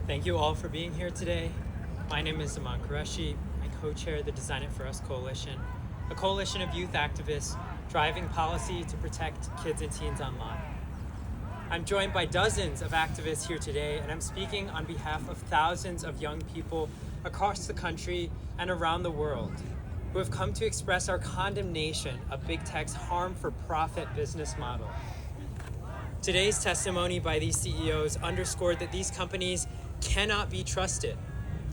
Thank you all for being here today. My name is Zamaan Qureshi. I co-chair the Design It For Us Coalition, a coalition of youth activists driving policy to protect kids and teens online. I'm joined by dozens of activists here today, and I'm speaking on behalf of thousands of young people across the country and around the world who have come to express our condemnation of big tech's harm-for-profit business model. Today's testimony by these CEOs underscored that these companies cannot be trusted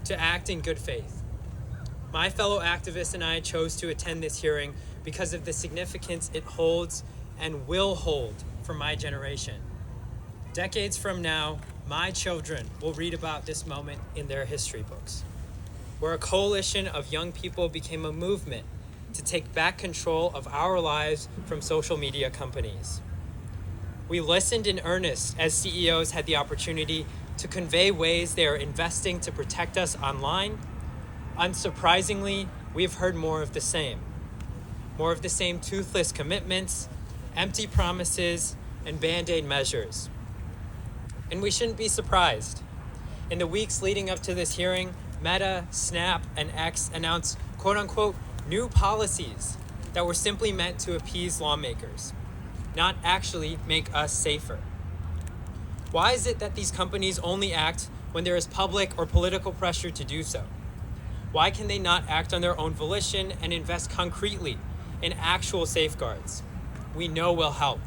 to act in good faith. My fellow activists and I chose to attend this hearing because of the significance it holds and will hold for my generation. Decades from now, my children will read about this moment in their history books, where a coalition of young people became a movement to take back control of our lives from social media companies. We listened in earnest as CEOs had the opportunity to convey ways they are investing to protect us online. Unsurprisingly, we have heard more of the same. More of the same toothless commitments, empty promises, and band-aid measures. And we shouldn't be surprised. In the weeks leading up to this hearing, Meta, Snap, and X announced quote-unquote new policies that were simply meant to appease lawmakers, not actually make us safer. Why is it that these companies only act when there is public or political pressure to do so? Why can they not act on their own volition and invest concretely in actual safeguards we know will help?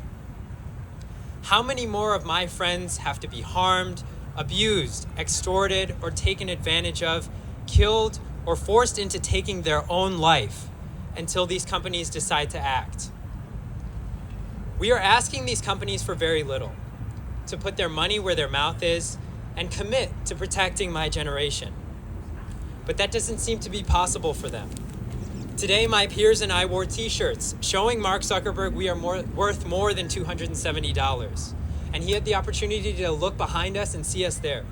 How many more of my friends have to be harmed, abused, extorted, or taken advantage of, killed, or forced into taking their own life until these companies decide to act? We are asking these companies for very little: to put their money where their mouth is and commit to protecting my generation. But that doesn't seem to be possible for them. Today, my peers and I wore t-shirts showing Mark Zuckerberg we are worth more than $270. And he had the opportunity to look behind us and see us there.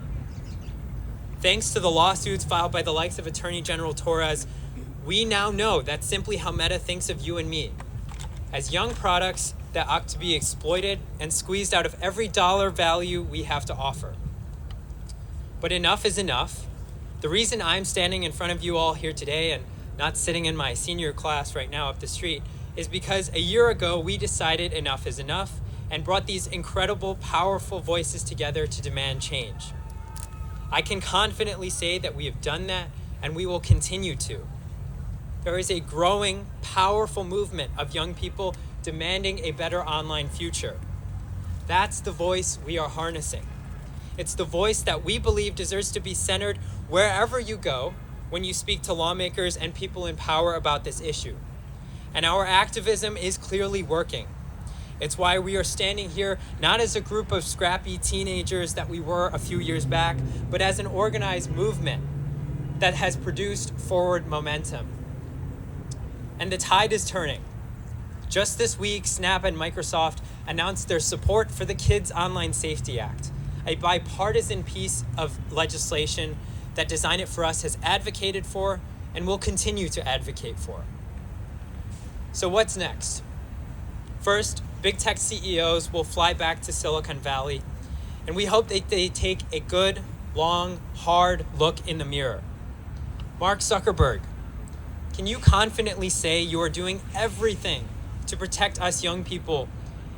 Thanks to the lawsuits filed by the likes of Attorney General Torres, we now know that's simply how Meta thinks of you and me, as young products that ought to be exploited and squeezed out of every dollar value we have to offer. But enough is enough. The reason I'm standing in front of you all here today and not sitting in my senior class right now up the street is because a year ago we decided enough is enough and brought these incredible, powerful voices together to demand change. I can confidently say that we have done that, and we will continue to. There is a growing, powerful movement of young people demanding a better online future. That's the voice we are harnessing. It's the voice that we believe deserves to be centered wherever you go when you speak to lawmakers and people in power about this issue. And our activism is clearly working. It's why we are standing here not as a group of scrappy teenagers that we were a few years back, but as an organized movement that has produced forward momentum. And the tide is turning. Just this week, Snap and Microsoft announced their support for the Kids Online Safety Act, a bipartisan piece of legislation that Design It For Us has advocated for and will continue to advocate for. So what's next? First, big tech CEOs will fly back to Silicon Valley, and we hope that they take a good, long, hard look in the mirror. Mark Zuckerberg, can you confidently say you are doing everything to protect us young people,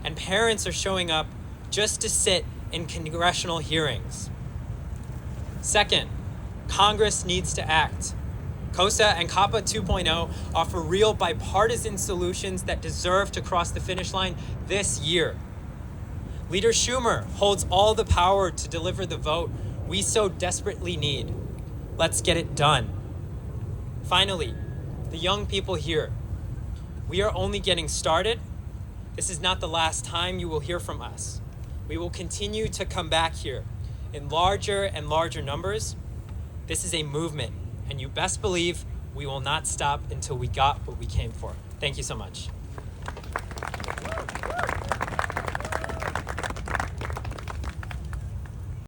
and parents are showing up just to sit in congressional hearings? Second, Congress needs to act. COSA and COPPA 2.0 offer real bipartisan solutions that deserve to cross the finish line this year. Leader Schumer holds all the power to deliver the vote we so desperately need. Let's get it done. Finally, the young people here. We are only getting started. This is not the last time you will hear from us. We will continue to come back here in larger and larger numbers. This is a movement, and you best believe we will not stop until we got what we came for. Thank you so much.